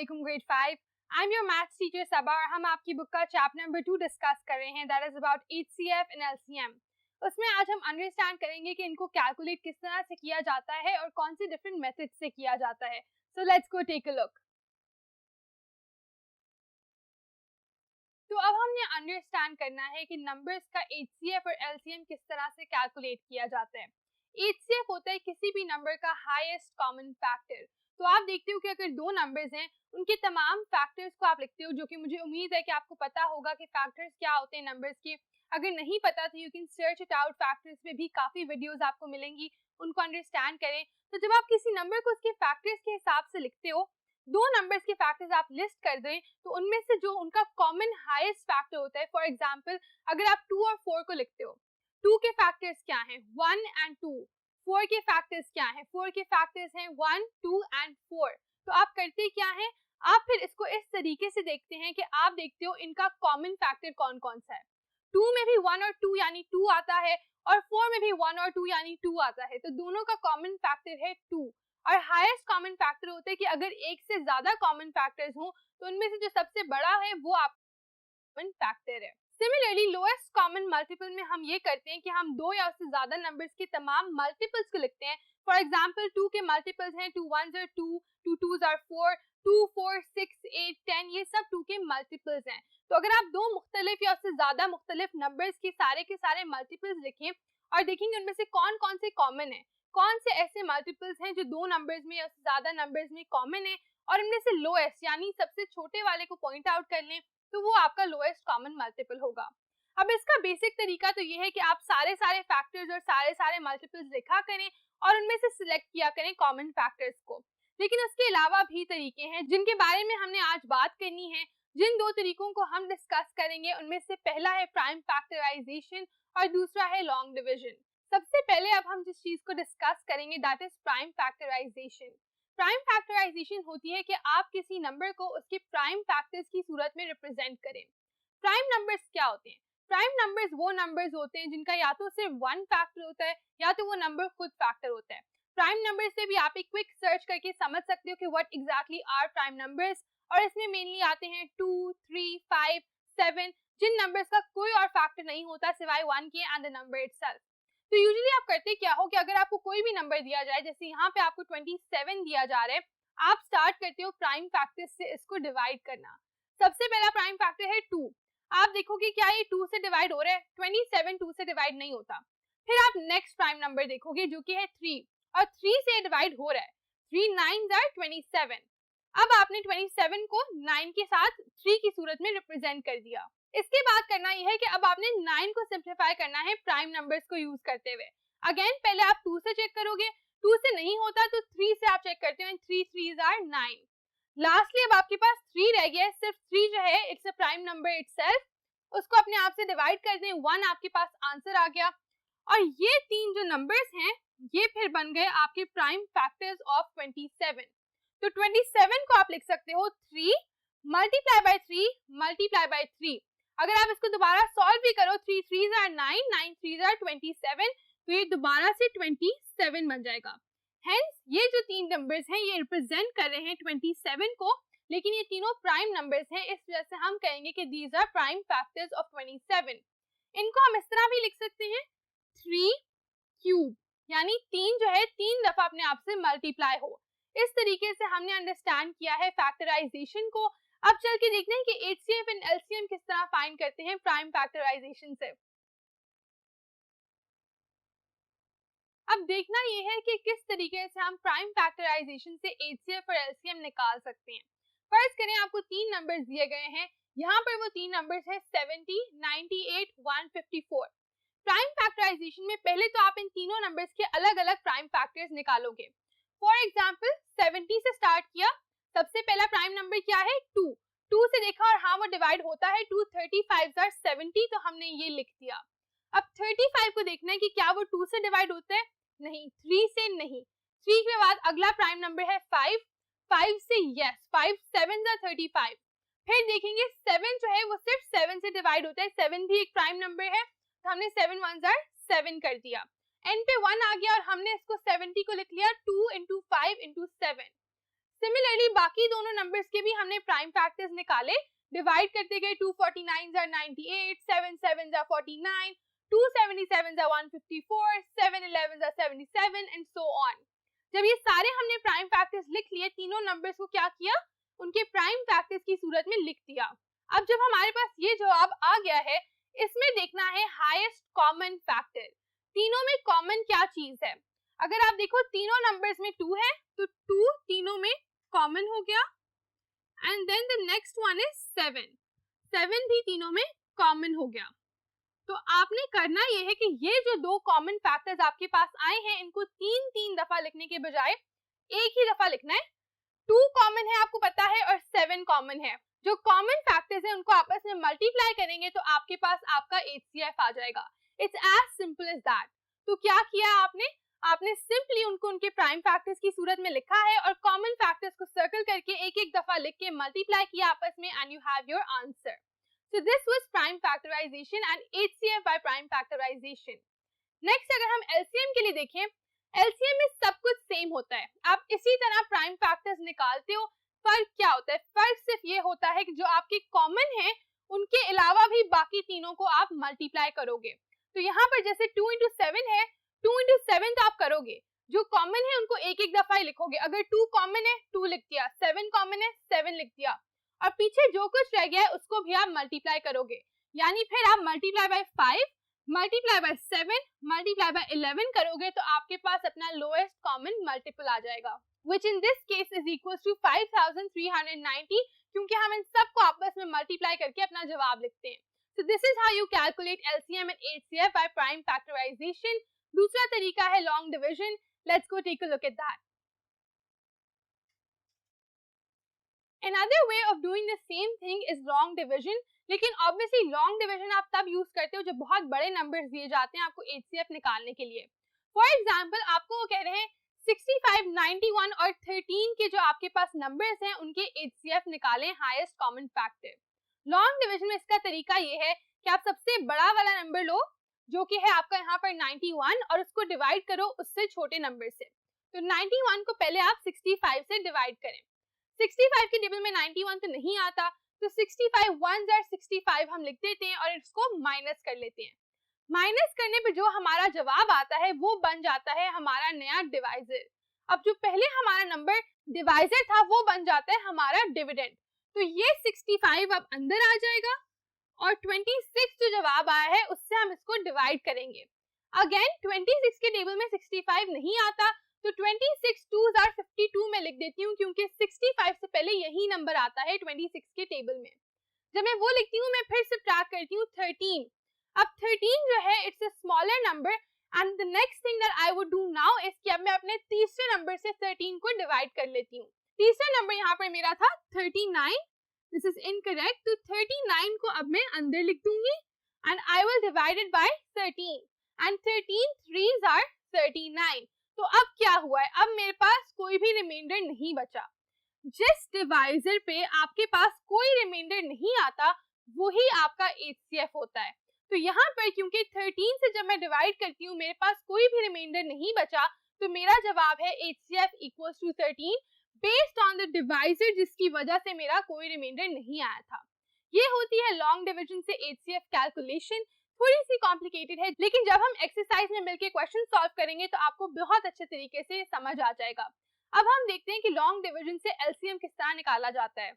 Assalamualaikum grade 5. I'm your maths teacher Sabah और हम आपकी बुक का चैप्टर नंबर 2 डिस्कस कर रहे हैं, that is about HCF and LCM। उसमें आज हम अंडरस्टैंड करेंगे कि इनको कैलकुलेट किस तरह से किया जाता है और कौन से डिफरेंट मेथड से किया जाता है। So let's go take a look. तो अब हमने अंडरस्टैंड करना है कि नंबर्स का HCF और LCM किस तरह से कैलकुलेट किया जाता है। HCF होता है किसी भी नंबर का हाईएस्ट कॉमन फैक्टर। तो आप देखते हो कि अगर दो नंबर्स हैं उनके तमाम फैक्टर्स को आप लिखते हो, जो कि मुझे उम्मीद है कि आपको पता होगा कि फैक्टर्स क्या होते हैं नंबर्स के। अगर नहीं पता तो you can search it out, factors पे भी काफ़ी वीडियोस आपको मिलेंगी, उनको अंडरस्टैंड करें। तो जब आप किसी नंबर को उसके फैक्टर्स के हिसाब से लिखते हो, दो नंबर्स के फैक्टर्स आप लिस्ट कर दें तो उनमें से जो उनका कॉमन हाईएस्ट फैक्टर होता है, फॉर एग्जांपल अगर आप 2 और 4 को लिखते हो, 2 के फैक्टर्स क्या हैं 1 एंड 2, 4 के फैक्टर्स क्या हैं 4 के फैक्टर्स हैं 1 2 एंड 4। तो आप करते क्या है, आप फिर इसको इस तरीके से देखते हैं कि आप देखते हो इनका कॉमन फैक्टर कौन कौन सा है। 2 में भी 1 और 2 यानी 2 आता है और 4 में भी 1 और 2 यानी 2 आता है, तो दोनों का कॉमन फैक्टर है 2। और हाईएस्ट कॉमन फैक्टर होता है कि अगर एक से ज्यादा कॉमन फैक्टर्स हों तो उनमें से जो सबसे बड़ा है वो आपका कॉमन फैक्टर है। सिमिलरली लोएस्ट कॉमन मल्टीपल में हम ये करते हैं कि हम दो या उससे ज्यादा नंबर्स के तमाम मल्टीपल्स को लिखते हैं। फॉर एग्जांपल 2 के मल्टीपल्स हैं 2 1s are 2, 2 2s are 4, 2 4 6 8 10, ये सब 2 के मल्टीपल्स हैं। तो अगर आप दो मुख्तलिफ या उससे ज्यादा मुख्तलिफ नंबर्स के सारे मल्टीपल्स लिखें और देखेंगे उनमें से कौन कौन से कॉमन है, कौन से ऐसे मल्टीपल्स हैं जो दो नंबर्स में या उससे ज्यादा नंबर्स में कॉमन है, और इनमें से लोएस्ट यानी सबसे छोटे वाले को पॉइंट आउट कर लें तो वो आपका लोएस्ट कॉमन मल्टीपल होगा। अब इसका बेसिक तरीका तो ये है कि आप सारे फैक्टर्स और सारे मल्टीपल्स लिखा करें और उनमें से सिलेक्ट किया करें कॉमन फैक्टर्स को। लेकिन उसके अलावा भी तरीके हैं जिनके बारे में हमने आज बात करनी है। जिन दो तरीकों को हम डिस्कस करेंगे उनमें से पहला है प्राइम फैक्टराइजेशन और दूसरा है लॉन्ग डिवीजन। सबसे पहले अब हम जिस चीज को डिस्कस करेंगे that is prime factorization. Prime factorization होती है कि आप किसी नंबर को उसके प्राइम फैक्टर्स की सूरत में रिप्रेजेंट करें। प्राइम नंबर्स क्या होते हैं? प्राइम नंबर्स वो नंबर्स होते हैं जिनका या तो सिर्फ वन फैक्टर होता है या तो वो नंबर खुद फैक्टर होता है। प्राइम नंबर से भी आप एक क्विक सर्च करके समझ सकते हो कि what exactly are prime numbers, और इसमें मेनली आते हैं 2 3 5 7, जिन नंबर्स का कोई और फैक्टर नहीं होता सिवाय 1 के एंड द नंबर इटसेल्फ। तो यूजुअली आप करते क्या हो कि अगर आपको कोई भी नंबर दिया जाए, जैसे यहाँ पे आपको 27 दिया जा रहा है, आप स्टार्ट करते हो प्राइम फैक्टर से इसको डिवाइड करना। सबसे पहला प्राइम फैक्टर है 2। आप देखोगे क्या ये 2 से डिवाइड हो रहा है? 27 2 से डिवाइड नहीं होता। फिर आप नेक्स्ट प्राइम नंबर देखोगे जो कि है 3, और 3 से डिवाइड हो रहा है। 3 9s are 27। अब आपने 27 को 9 के साथ 3 की सूरत में रिप्रेजेंट कर दिया। इसके बाद करना यह है कि अब आपने 9 को सिंप्लीफाई करना है प्राइम नंबर्स को यूज करते हुए। अगेन पहले आप 2 से चेक करोगे, 2 से नहीं होता तो 3 से आप चेक करते हो, 3 3s are 9। लास्टली अब आपके पास 3 रह गया है, सिर्फ 3 जो है it's a prime number itself, उसको अपने आप से डिवाइड कर दें, 1 आपके पास आंसर आ गया। और ये तीन जो नंबर्स हैं ये फिर बन गए आपके प्राइम फैक्टर्स ऑफ 27। तो 27 को आप लिख सकते हो 3 मल्टीप्लाई बाय 3 मल्टीप्लाई बाय 3। अगर आप इसको दोबारा सॉल्व भी करो, 3 3s are 9, 9 3s are 27, तो ये दोबारा से 27 बन जाएगा। हेंस ये जो तीन नंबर्स हैं ये रिप्रेजेंट कर रहे हैं 27 को, लेकिन ये तीनों प्राइम नंबर्स हैं, इस वजह से हम कहेंगे कि these are prime factors of 27। इनको हम इस तरह भी लिख सकते हैं 3 क्यूब, यानी 3 जो है 3 दफा अपने आप से मल्टीप्लाई हो। इस तरीके से हमने अंडरस्टैंड किया है फैक्टराइजेशन को। अब चल के देखते हैं कि HCF एंड LCM किस तरह फाइंड करते हैं प्राइम फैक्टराइजेशन से। अब देखना यह है कि किस तरीके से हम प्राइम फैक्टराइजेशन से HCF और LCM निकाल सकते हैं। फर्ज करें आपको तीन नंबर्स दिए गए हैं, यहाँ पर वो तीन नंबर्स हैं 70, 98, 154। प्राइम फैक्टराइजेशन में पहले तो आप इन तीनों नंबर्स के अलग अलग प्राइम फैक्टर्स निकालोगे। फॉर एग्जाम्पल 70 से स्टार्ट किया, सबसे पहला प्राइम नंबर क्या है 2, 2 से देखा और हाँ वो डिवाइड होता है, 2 35s are 70, तो हमने ये लिख दिया। अब 35 को देखना है कि क्या वो 2 से डिवाइड होता है, नहीं, 3 से नहीं। 3 के बाद अगला प्राइम नंबर है 5, 5 से यस, 5 7s are 35। फिर देखेंगे 7 जो है वो सिर्फ 7 से डिवाइड होता है, 7 भी एक प्राइम नंबर है, तो हमने 7 1s are 7 कर दिया। एंड पे 1 आ गया और हमने इसको 70 को लिख लिया 2 into 5 into 7। सिमिलरली बाकी दोनों नंबर्स के भी हमने प्राइम फैक्टर्स निकाले, डिवाइड करते गए 249 are 98, 7 7s are 49, 277 are 154, 7 11s are 77 and so on. जब ये सारे हमने प्राइम फैक्टर्स लिख लिए, तीनों नंबर्स को क्या किया, उनके प्राइम फैक्टर्स की सूरत में लिख दिया। अब जब हमारे पास ये जवाब आ गया है, इसमें देखना है हाईएस्ट कॉमन फैक्टर। तीनों में कॉमन क्या चीज है? अगर आप देखो तीनों नंबर्स में 2 है तो 2 तीनों में कॉमन हो गया, and then the next one is 7, 7 भी तीनों में कॉमन हो गया। तो आपने करना ये है कि ये जो दो कॉमन फैक्टर्स आपके पास आए हैं, इनको 3 दफा लिखने के बजाय एक ही दफा लिखना है। 2 कॉमन है आपको पता है और 7 कॉमन है। जो कॉमन फैक्टर्स हैं उनको आपस में मल्टीप्लाई करेंगे तो आपके पास आपका HCF आ जाएगा। It's as simple as that. तो क्या किया आपने सिंपली उनको उनके प्राइम फैक्टर्स की सूरत में लिखा है और कॉमन फैक्टर्स को सर्कल करके एक दफा लिख के मल्टीप्लाई किया आपस में, and you have your answer. So this was prime factorization and HCF by prime factorization. Next अगर हम LCM के लिए देखें, LCM में सब कुछ सेम होता है। आप इसी तरह प्राइम फैक्टर्स निकालते हो। फर्क क्या होता है? फर्क सिर्फ ये होता है कि जो आपके कॉमन है उनके अलावा भी बाकी तीनों को आप मल्टीप्लाई करोगे। तो यहाँ पर जैसे 2 into 7 है, 2 into 7 तो आप करोगे, जो कॉमन है उनको एक दफा ही लिखोगे। अगर 2 कॉमन है 2 लिख दिया, 7 कॉमन है 7 लिख दिया, और पीछे जो कुछ रह गया है उसको भी आप मल्टीप्लाई करोगे। यानी फिर आप multiply by 5, multiply by 7, multiply by 11 करोगे तो आपके पास अपना लोएस्ट कॉमन मल्टीपल आ जाएगा, which in this case is equals to 5390, क्योंकि हम इन सबको आपस में मल्टीप्लाई करके अपना जवाब लिखते हैं। So this is how you calculate LCM and HCF by prime factorization. दूसरा तरीका है long division. Let's go take a look at that. Another way of doing the same thing is long division, लेकिन obviously long division आप तब use करते हो जब बहुत बड़े नंबर्स दिए जाते हैं आपको HCF निकालने के लिए। फॉर एग्जाम्पल आपको वो कह रहे हैं 65, 91 और 13 के जो आपके पास नंबर्स हैं उनके HCF निकालें highest common factor. Long division में इसका तरीका ये है कि आप सबसे बड़ा वाला नंबर लो जो कि है आपका यहाँ पर 91 और उसको डिवाइड करो उससे छोटे नंबर से। तो 91 को पहले आप 65 से डिवाइड करें। 65 के टेबल में 91 तो नहीं आता, तो 65 1s are 65 हम लिख देते हैं और इसको माइनस कर लेते हैं। माइनस करने पे जो हमारा जवाब आता है वो बन जाता है हमारा नया डिवाइजर। अब जो पहले हमारा नंबर डिवाइजर था वो बन जाता है हमारा डिविडेंड। तो ये 65 अब अंदर आ जाएगा और 26 जो जवाब आया है उससे हम इसको डिवाइड करेंगे। अगेन 26 के टेबल में 65 नहीं आता, तो 26 2s are 52 में लिख देती हूँ क्योंकि 65 से पहले यही नंबर आता है 26 के टेबल में। जब मैं वो लिखती हूँ मैं फिर सब्ट्रैक्ट करती हूँ 13। अब 13 जो है it's a smaller number and the next thing that I would do now is कि अब मैं अपने तीसरे नंबर से 13 को डिवाइड कर लेती हूँ। तीसरा नंबर यहाँ पर मेरा था 39, दिस इज इनकरेक्ट, तो 39 को अब मैं अंदर लिख दूंगी and I will divide it by 13 and 13 3s are 39। तो अब क्या हुआ है, अब मेरे पास कोई भी रिमाइंडर नहीं बचा। जिस डिवाइजर पे आपके पास कोई रिमाइंडर नहीं आता वही आपका HCF होता है। तो यहाँ पर क्योंकि 13 से जब मैं डिवाइड करती हूँ मेरे पास कोई भी रिमाइंडर नहीं बचा, तो मेरा जवाब है HCF equals to 13 based on the divisor जिसकी वजह से मेरा कोई रिमाइंडर नहीं आया था। ये होती है लॉन्ग डिविजन से HCF कैलकुलेशन। थोड़ी सी कॉम्प्लिकेटेड है, लेकिन जब हम एक्सरसाइज में मिलके क्वेश्चन सॉल्व करेंगे तो आपको बहुत अच्छे तरीके से समझ आ जाएगा। अब हम देखते हैं कि लॉन्ग डिवीजन से LCM किस तरह निकाला जाता है।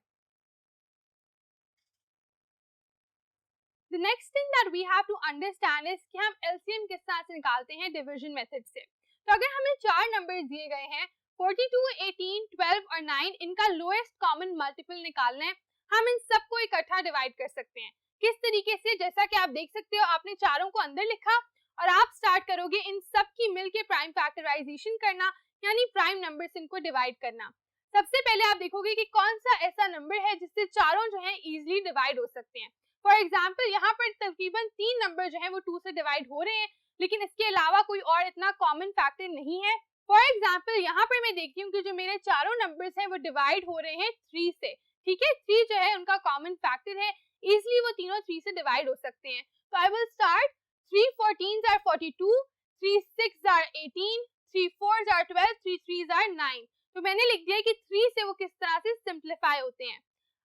The next thing that we have to understand is कि हम LCM किस तरह से निकालते हैं डिवीजन मेथड से। तो अगर हमें 4 नंबर दिए गए हैं 42, 18, 12 और 9, इनका लोएस्ट कॉमन मल्टीपल निकालना है। हम इन सबको इकट्ठा डिवाइड कर सकते हैं। किस तरीके से? जैसा कि आप देख सकते हो आपने चारों को अंदर लिखा और आप स्टार्ट करोगे इन सब की मिलके प्राइम फैक्टराइजेशन करना, यानी प्राइम नंबर से इनको डिवाइड करना। सबसे पहले आप देखोगे कि कौन सा ऐसा नंबर है जिससे चारों जो है इजीली डिवाइड हो सकते हैं। फॉर एग्जाम्पल यहाँ पर तकरीबन 3 नंबर जो है वो 2 से डिवाइड हो रहे हैं, लेकिन इसके अलावा कोई और इतना कॉमन फैक्टर नहीं है। फॉर एग्जाम्पल यहाँ पर मैं देखती हूँ कि जो मेरे चारों नंबर्स हैं वो डिवाइड हो रहे हैं 3 से। ठीक है, 3 जो है उनका कॉमन फैक्टर है, इजिली वो तीनों 3 से डिवाइड हो सकते हैं। तो I will start 3 14s are 42, 3 6s are 18, 3 4s are 12, 3 3s are 9। तो मैंने लिख दिया कि 3 से वो किस तरह से सिंप्लीफाई होते हैं।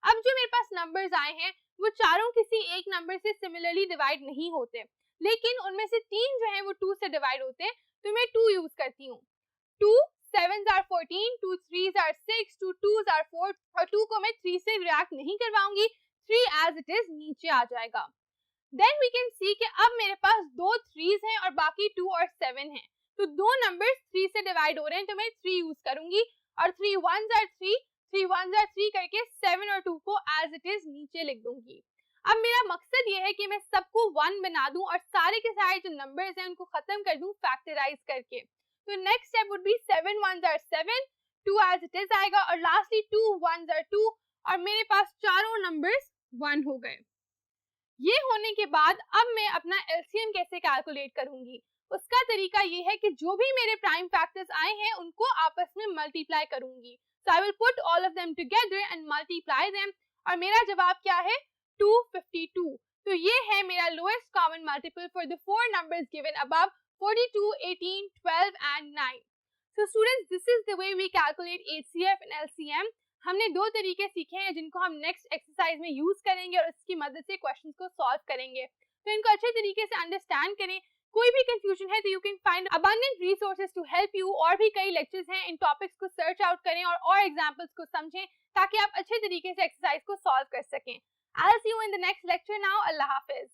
अब जो मेरे पास नंबर्स आए हैं वो चारों किसी एक नंबर से सिमिलरली डिवाइड नहीं होते, लेकिन उनमें से 3 जो हैं वो 2 से डिवाइड होते हैं, तो मैं 2 यूज करती हूँ। 2 7s are 14, 2 3s are 6, 2 2s are 4 और 2 को मैं 3 से रिएक्ट नहीं करवाऊंगी, 3 एज इट इज नीचे आ जाएगा। देन वी कैन सी कि अब मेरे पास 2 3s हैं और बाकी 2 और 7 हैं, तो दो नंबर्स 3 से डिवाइड हो रहे हैं, तो मैं 3 यूज करूंगी और 3 1s are 3, 3 1s are 3 करके 7 और 2 को एज इट इज नीचे लिख दूंगी। अब मेरा मकसद ये है कि मैं सबको 1 बना दूं और सारे के सारे जो नंबर्स हैं उनको खत्म कर दूं फैक्टराइज करके। तो next step would be 7 1s are 7, 2 as it is आएगा और लास्टली 2 1s are 2 और मेरे पास चारों नंबर्स 1 हो गए। ये होने के बाद अब मैं अपना एलसीएम कैसे कैलकुलेट करूंगी? उसका तरीका ये है कि जो भी मेरे प्राइम फैक्टर्स आए हैं उनको आपस में मल्टीप्लाई करूंगी। So I will put all of them together and multiply them और मेरा जवाब क्या है? 252। तो ये है मेरा lowest common multiple for the four numbers given above, 42, 18, 12 and 9. So students, this is the way we calculate HCF and LCM. हमने दो तरीके सीखे हैं जिनको हम नेक्स्ट एक्सरसाइज में यूज करेंगे और इसकी मदद से क्वेश्चंस को सॉल्व करेंगे। तो इनको अच्छे तरीके से अंडरस्टैंड करें। कोई भी कंफ्यूजन है तो you can find abundant resources to help you. और भी कई लेक्चर्स हैं, इन टॉपिक्स को सर्च आउट करें और एग्जांपल्स को समझें ताकि आप अच्छे तरीके से एक्सरसाइज को सॉल्व कर सकें। I will see you in the next lecture now. Allah Hafiz.